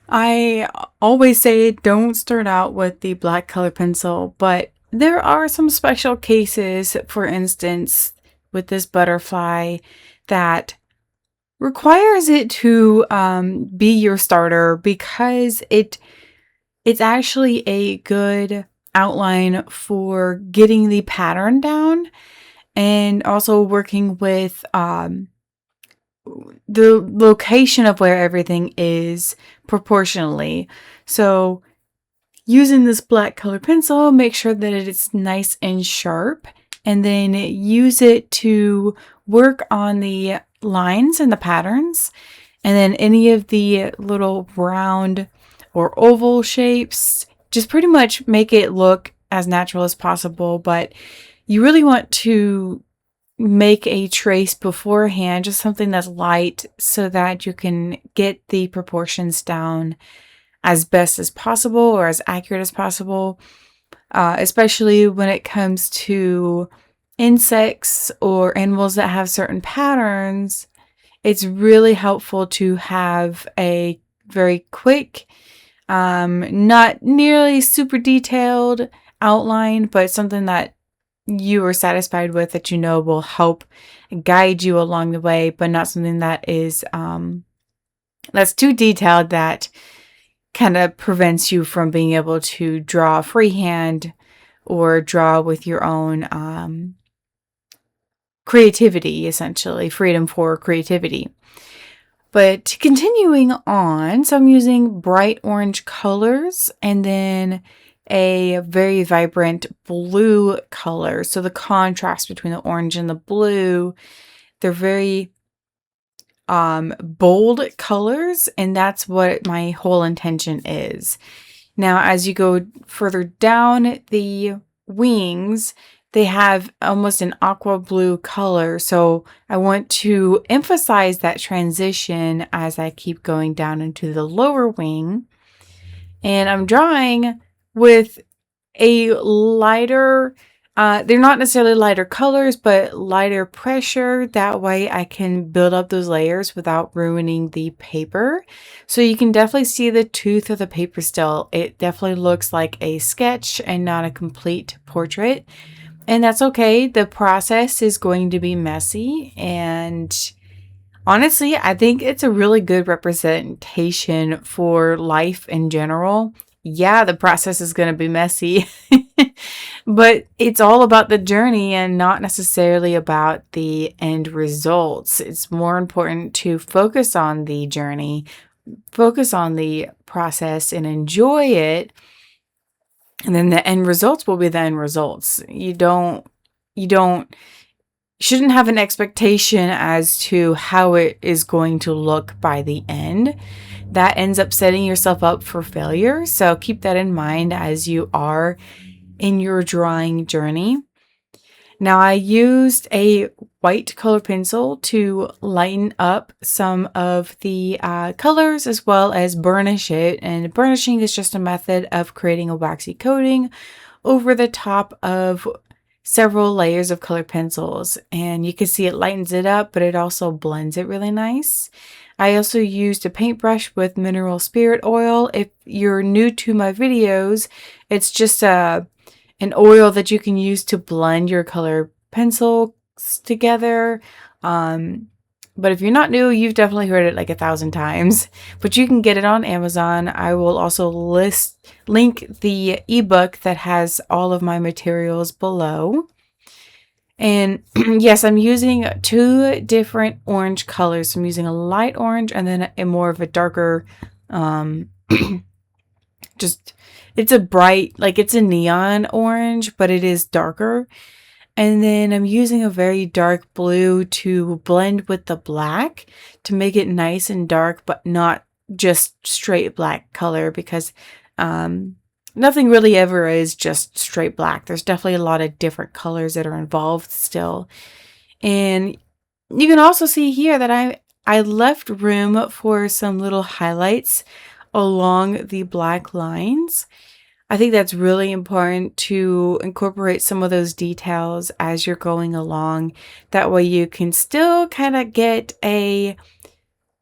I always say don't start out with the black color pencil, but there are some special cases, for instance, with this butterfly that requires it to be your starter because it's actually a good outline for getting the pattern down and also working with the location of where everything is proportionally. So using this black color pencil, make sure that it's nice and sharp, and then use it to work on the lines and the patterns. And then any of the little round or oval shapes, just pretty much make it look as natural as possible. But you really want to make a trace beforehand, just something that's light so that you can get the proportions down as best as possible or as accurate as possible, especially when it comes to insects or animals that have certain patterns. It's really helpful to have a very quick, not nearly super detailed outline, but something that you are satisfied with, that you know will help guide you along the way, but not something that is that's too detailed that kind of prevents you from being able to draw freehand or draw with your own creativity, essentially freedom for creativity. But continuing on, so I'm using bright orange colors and then a very vibrant blue color. So the contrast between the orange and the blue, they're very bold colors, and that's what my whole intention is. Now, as you go further down the wings, they have almost an aqua blue color. So I want to emphasize that transition as I keep going down into the lower wing. And I'm drawing with a lighter, they're not necessarily lighter colors, but lighter pressure. That way I can build up those layers without ruining the paper. So you can definitely see the tooth of the paper still. It definitely looks like a sketch and not a complete portrait. And that's okay. The process is going to be messy, and honestly, I think it's a really good representation for life in general. Yeah, the process is going to be messy, but it's all about the journey and not necessarily about the end results. It's more important to focus on the journey, focus on the process, and enjoy it. And then the end results will be the end results. You shouldn't have an expectation as to how it is going to look by the end. That ends up setting yourself up for failure. So keep that in mind as you are in your drawing journey. Now, I used a white color pencil to lighten up some of the colors as well as burnish it. And burnishing is just a method of creating a waxy coating over the top of several layers of colored pencils. And you can see it lightens it up, but it also blends it really nice. I also used a paintbrush with mineral spirit oil. If you're new to my videos, it's just an oil that you can use to blend your color pencils together. But if you're not new, you've definitely heard it like 1,000 times. But you can get it on Amazon. I will also link the ebook that has all of my materials below. And yes, I'm using two different orange colors. I'm using a light orange and then a more of a darker, just, it's a bright, like it's a neon orange, but it is darker. And then I'm using a very dark blue to blend with the black to make it nice and dark, but not just straight black color, because nothing really ever is just straight black. There's definitely a lot of different colors that are involved still. And you can also see here that I left room for some little highlights along the black lines. I think that's really important to incorporate some of those details as you're going along. That way you can still kind of get a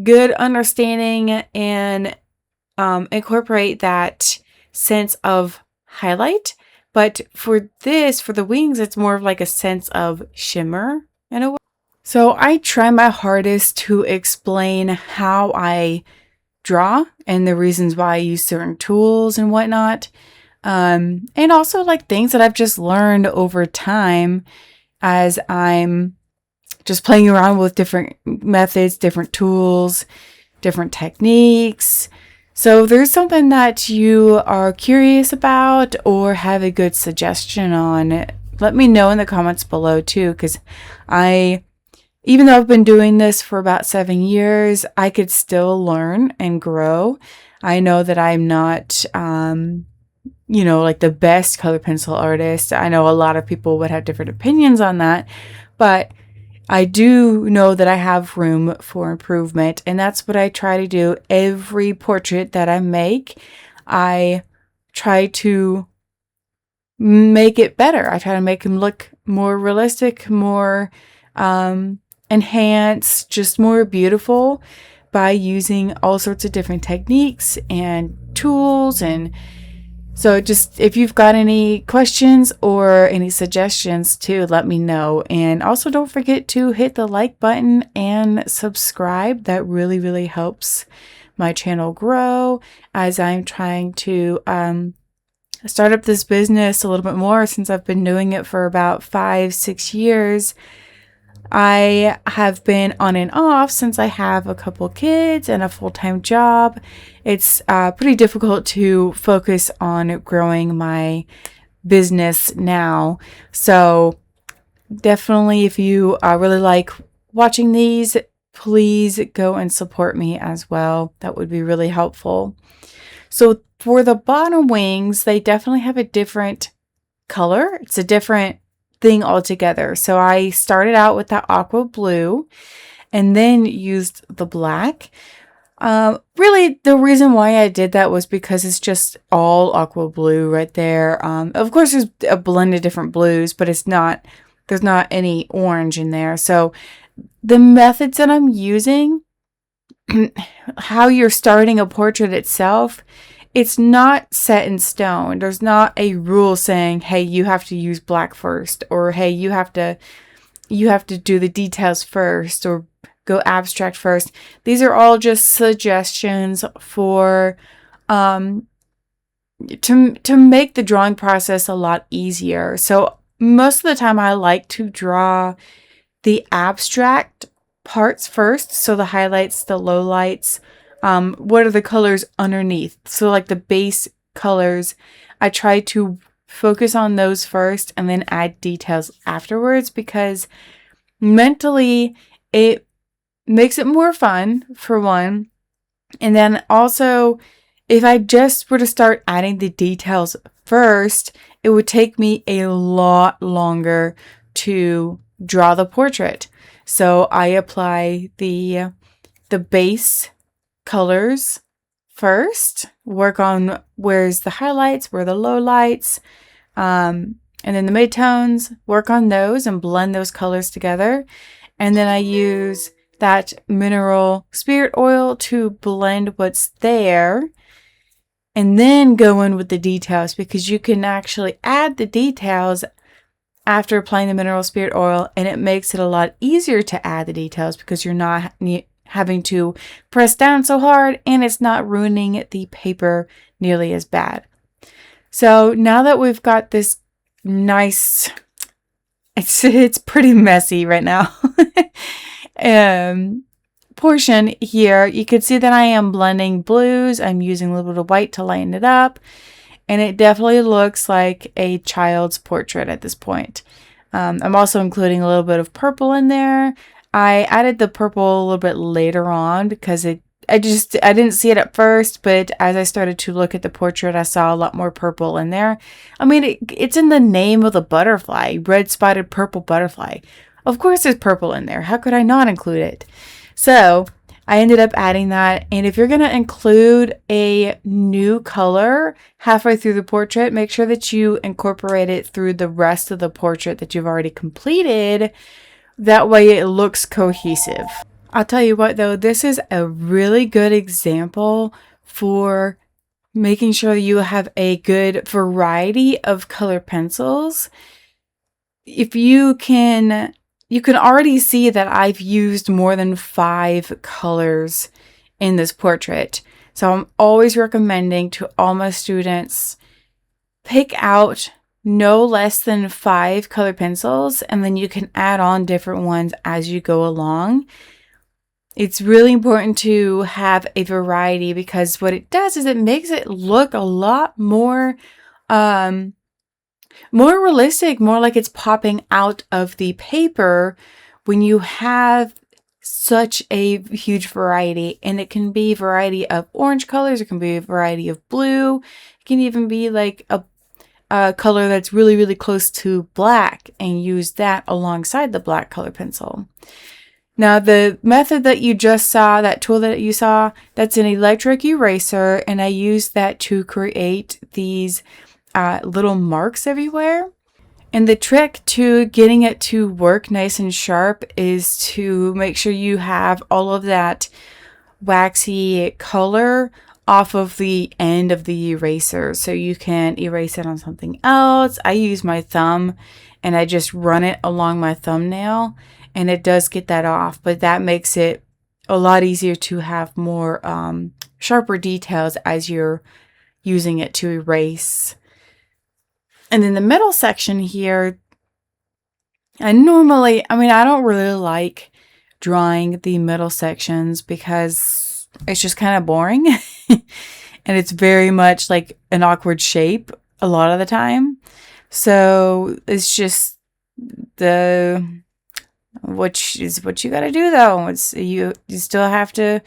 good understanding and incorporate that sense of highlight. But for the wings, it's more of like a sense of shimmer in a way. So I try my hardest to explain how I draw and the reasons why I use certain tools and whatnot. And also like things that I've just learned over time as I'm just playing around with different methods, different tools, different techniques. So if there's something that you are curious about or have a good suggestion on, let me know in the comments below too, because even though I've been doing this for about 7 years, I could still learn and grow. I know that I'm not, like the best color pencil artist. I know a lot of people would have different opinions on that, but I do know that I have room for improvement, and that's what I try to do. Every portrait that I make, I try to make it better. I try to make them look more realistic, more enhanced, just more beautiful by using all sorts of different techniques and tools. And so just if you've got any questions or any suggestions too, let me know. And also don't forget to hit the like button and subscribe. That really, really helps my channel grow as I'm trying to start up this business a little bit more, since I've been doing it for about 5-6 years. I have been on and off since I have a couple kids and a full-time job. It's pretty difficult to focus on growing my business now. So definitely, if you really like watching these, please go and support me as well. That would be really helpful. So for the bottom wings, they definitely have a different color. It's a different thing altogether. So I started out with that aqua blue and then used the black. Really, the reason why I did that was because it's just all aqua blue right there. Of course, there's a blend of different blues, but there's not any orange in there. So the methods that I'm using, how you're starting a portrait itself, it's not set in stone. There's not a rule saying, hey, you have to use black first, or hey, you have to do the details first, or go abstract first. These are all just suggestions for to make the drawing process a lot easier. So most of the time I like to draw the abstract parts first, so the highlights, the lowlights. What are the colors underneath? So like the base colors, I try to focus on those first and then add details afterwards, because mentally it makes it more fun, for one. And then also, if I just were to start adding the details first, it would take me a lot longer to draw the portrait. So I apply the base colors first, work on where's the highlights, where are the lowlights, and then the midtones, work on those and blend those colors together. And then I use that mineral spirit oil to blend what's there, and then go in with the details, because you can actually add the details after applying the mineral spirit oil, and it makes it a lot easier to add the details because you're not having to press down so hard, and it's not ruining the paper nearly as bad. So now that we've got this nice, it's pretty messy right now, portion here, you can see that I am blending blues. I'm using a little bit of white to lighten it up, and it definitely looks like a child's portrait at this point. I'm also including a little bit of purple in there. I added the purple a little bit later on because I didn't see it at first, but as I started to look at the portrait, I saw a lot more purple in there. I mean, it's in the name of the butterfly, red spotted purple butterfly. Of course there's purple in there. How could I not include it? So I ended up adding that. And if you're going to include a new color halfway through the portrait, make sure that you incorporate it through the rest of the portrait that you've already completed. That way it looks cohesive. I'll tell you what though, this is a really good example for making sure you have a good variety of color pencils. If you can already see that I've used more than 5 colors in this portrait. So I'm always recommending to all my students, pick out no less than 5 color pencils, and then you can add on different ones as you go along. It's really important to have a variety, because what it does is it makes it look a lot more realistic, more like it's popping out of the paper when you have such a huge variety. And it can be a variety of orange colors, it can be a variety of blue, it can even be like a color that's really, really close to black, and use that alongside the black color pencil. Now, the method that you just saw, that tool that you saw, that's an electric eraser, and I use that to create these little marks everywhere. And the trick to getting it to work nice and sharp is to make sure you have all of that waxy color off of the end of the eraser, so you can erase it on something else. I use my thumb and I just run it along my thumbnail, and it does get that off, but that makes it a lot easier to have more sharper details as you're using it to erase. And in the middle section here, I don't really like drawing the middle sections because it's just kind of boring. And it's very much like an awkward shape a lot of the time. So it's just what you got to do though. You still have to,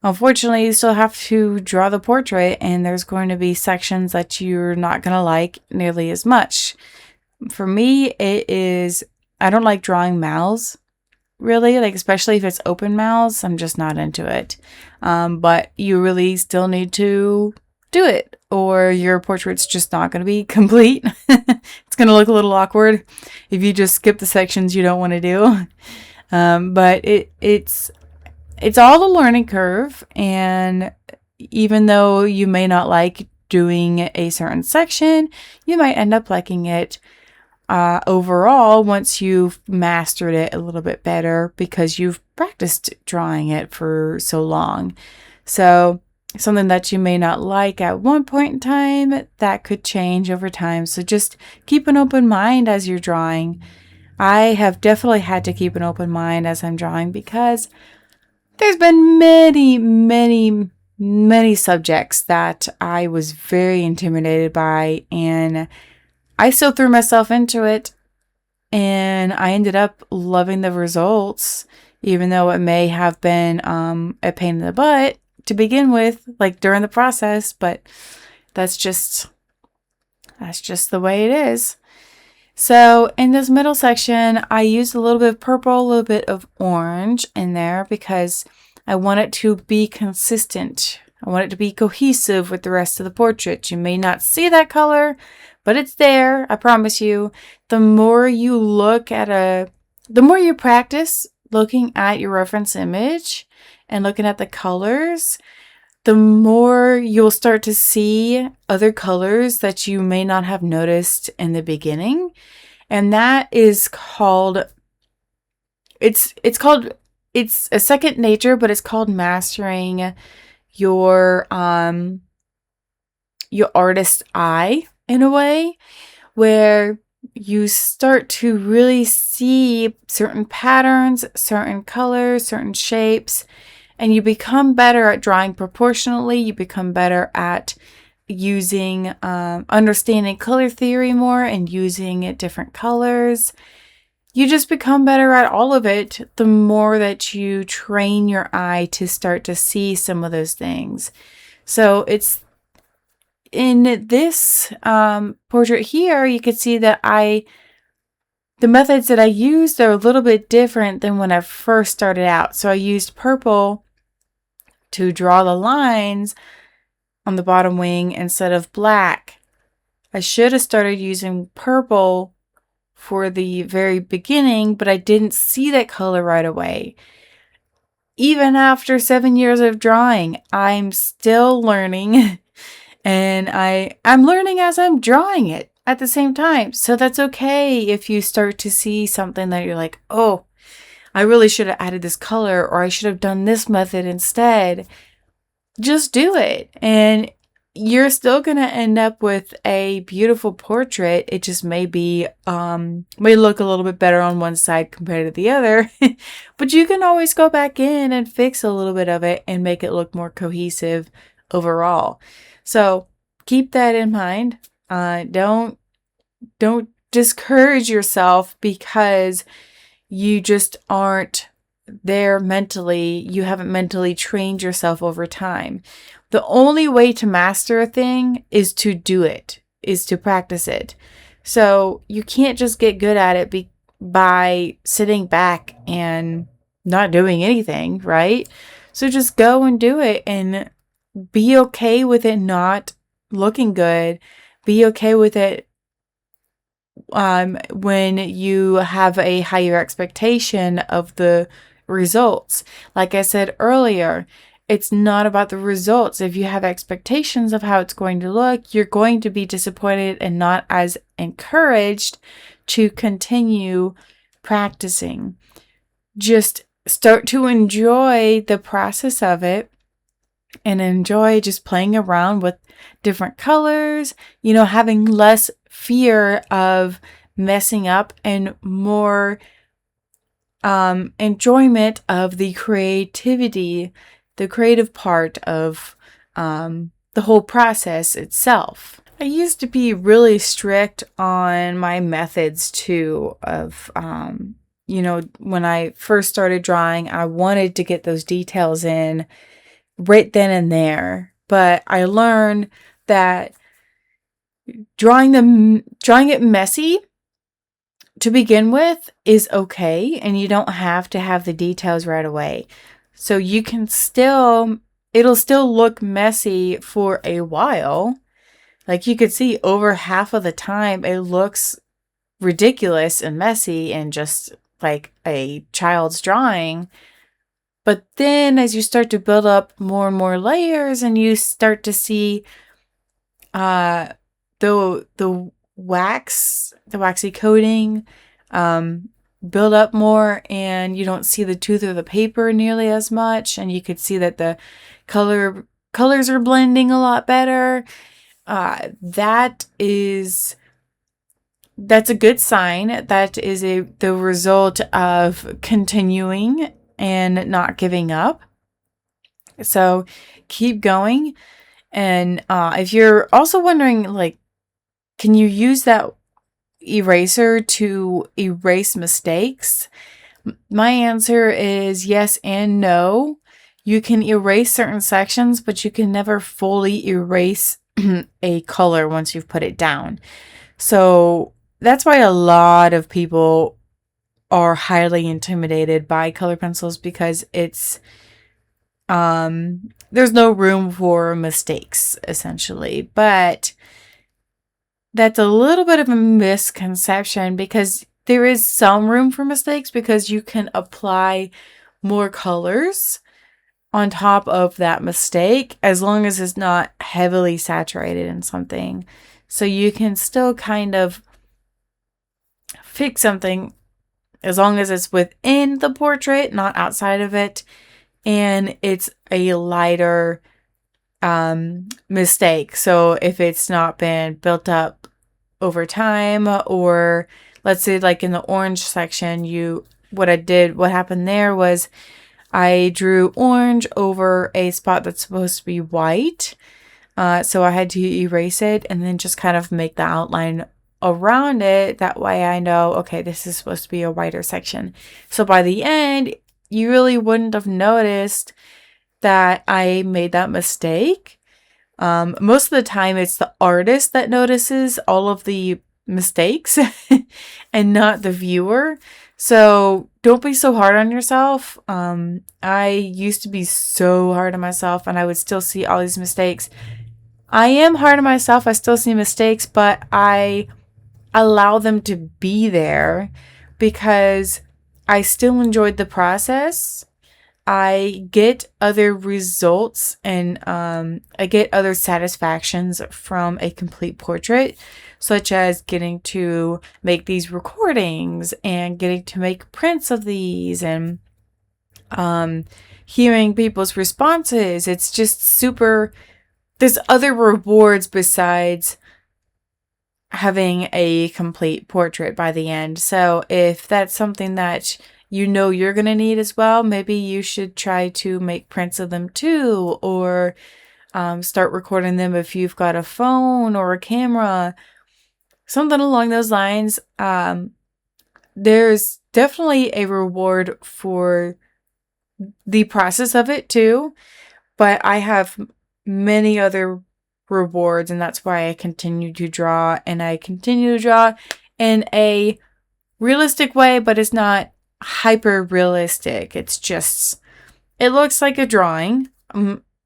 unfortunately, you still have to draw the portrait, and there's going to be sections that you're not going to like nearly as much. For me, I don't like drawing mouths, really, like especially if it's open mouths. I'm just not into it. But you really still need to do it, or your portrait's just not going to be complete. It's going to look a little awkward if you just skip the sections you don't want to do. But it's all a learning curve, and even though you may not like doing a certain section, you might end up liking it overall once you've mastered it a little bit better, because you've practiced drawing it for so long. So something that you may not like at one point in time, that could change over time. So just keep an open mind as you're drawing. I have definitely had to keep an open mind as I'm drawing, because there's been many, many, many subjects that I was very intimidated by, and I still threw myself into it, and I ended up loving the results, even though it may have been a pain in the butt to begin with, like during the process, but that's just the way it is. So in this middle section, I used a little bit of purple, a little bit of orange in there, because I want it to be consistent. I want it to be cohesive with the rest of the portrait. You may not see that color, but it's there. I promise you. The more you practice looking at your reference image and looking at the colors, the more you'll start to see other colors that you may not have noticed in the beginning. And that is called, it's a second nature, but it's called mastering your artist eye, in a way, where you start to really see certain patterns, certain colors, certain shapes, and you become better at drawing proportionally. You become better at using, understanding color theory more and using different colors. You just become better at all of it the more that you train your eye to start to see some of those things. So it's in this portrait here, you can see that the methods that I used are a little bit different than when I first started out. So I used purple to draw the lines on the bottom wing instead of black. I should have started using purple for the very beginning, but I didn't see that color right away. even after 7 years of drawing, I'm still learning and I'm learning as I'm drawing it at the same time. So that's okay if you start to see something that you're like, oh, I really should have added this color, or I should have done this method instead. Just do it. And you're still going to end up with a beautiful portrait. It just may look a little bit better on one side compared to the other, but you can always go back in and fix a little bit of it and make it look more cohesive overall. So keep that in mind. Don't discourage yourself because you just aren't there mentally. You haven't mentally trained yourself over time. The only way to master a thing is to do it, is to practice it. So you can't just get good at it by sitting back and not doing anything, right? So just go and do it and be okay with it not looking good. Be okay with it when you have a higher expectation of the results. Like I said earlier, it's not about the results. If you have expectations of how it's going to look, you're going to be disappointed and not as encouraged to continue practicing. Just start to enjoy the process of it and enjoy just playing around with different colors, having less fear of messing up and more enjoyment of the creativity, the creative part of the whole process itself. I used to be really strict on my methods too of, when I first started drawing, I wanted to get those details in right then and there. But I learned that drawing it messy to begin with is okay, and you don't have to have the details right away. So you can it'll still look messy for a while. Like you could see over half of the time it looks ridiculous and messy and just like a child's drawing. But then as you start to build up more and more layers and you start to see the waxy coating build up more, and you don't see the tooth of the paper nearly as much, and you could see that the colors are blending a lot better. That's a good sign. That is the result of continuing and not giving up. So keep going. And if you're also wondering, like, can you use that eraser to erase mistakes? My answer is yes and no. You can erase certain sections, but you can never fully erase a color once you've put it down. So that's why a lot of people are highly intimidated by color pencils, because it's there's no room for mistakes, essentially. But that's a little bit of a misconception, because there is some room for mistakes because you can apply more colors on top of that mistake as long as it's not heavily saturated in something. So you can still kind of fix something as long as it's within the portrait, not outside of it, and it's a lighter mistake. So if it's not been built up over time, or let's say like in the orange section, what happened there was I drew orange over a spot that's supposed to be white. So I had to erase it and then just kind of make the outline around it. That way I know, okay, this is supposed to be a whiter section. So by the end, you really wouldn't have noticed that I made that mistake. Most of the time it's the artist that notices all of the mistakes and not the viewer. So don't be so hard on yourself. I used to be so hard on myself and I would still see all these mistakes. I am hard on myself. I still see mistakes, but I allow them to be there because I still enjoyed the process. I get other results and I get other satisfactions from a complete portrait, such as getting to make these recordings and getting to make prints of these and hearing people's responses. It's just super. There's other rewards besides having a complete portrait by the end. So if that's something that you know you're going to need as well, maybe you should try to make prints of them too, or start recording them if you've got a phone or a camera, something along those lines. There's definitely a reward for the process of it too, but I have many other rewards, and that's why I continue to draw, and I continue to draw in a realistic way, but it's not hyper realistic. It's just, it looks like a drawing.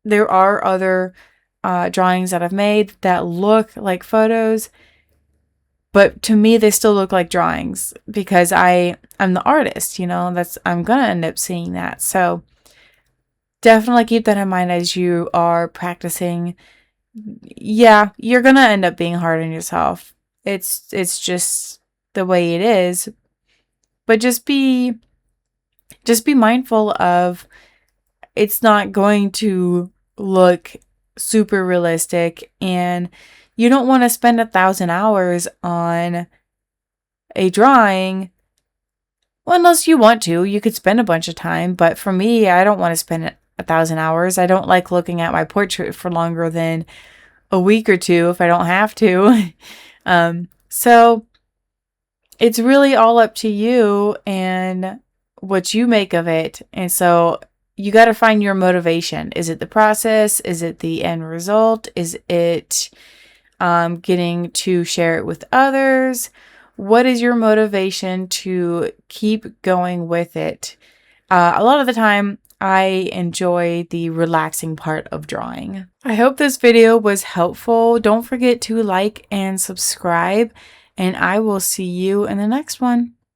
There are other drawings that I've made that look like photos, but to me they still look like drawings because I'm the artist, I'm gonna end up seeing that. So definitely keep that in mind as you are practicing. Yeah, you're gonna end up being hard on yourself. It's just the way it is. But just be mindful of, it's not going to look super realistic, and you don't want to spend 1,000 hours on a drawing. Well, unless you want to, you could spend a bunch of time. But for me, I don't want to spend 1,000 hours. I don't like looking at my portrait for longer than a week or two if I don't have to. So it's really all up to you and what you make of it. And so you got to find your motivation. Is it the process? Is it the end result? Is it getting to share it with others? What is your motivation to keep going with it? A lot of the time, I enjoy the relaxing part of drawing. I hope this video was helpful. Don't forget to like and subscribe, and I will see you in the next one.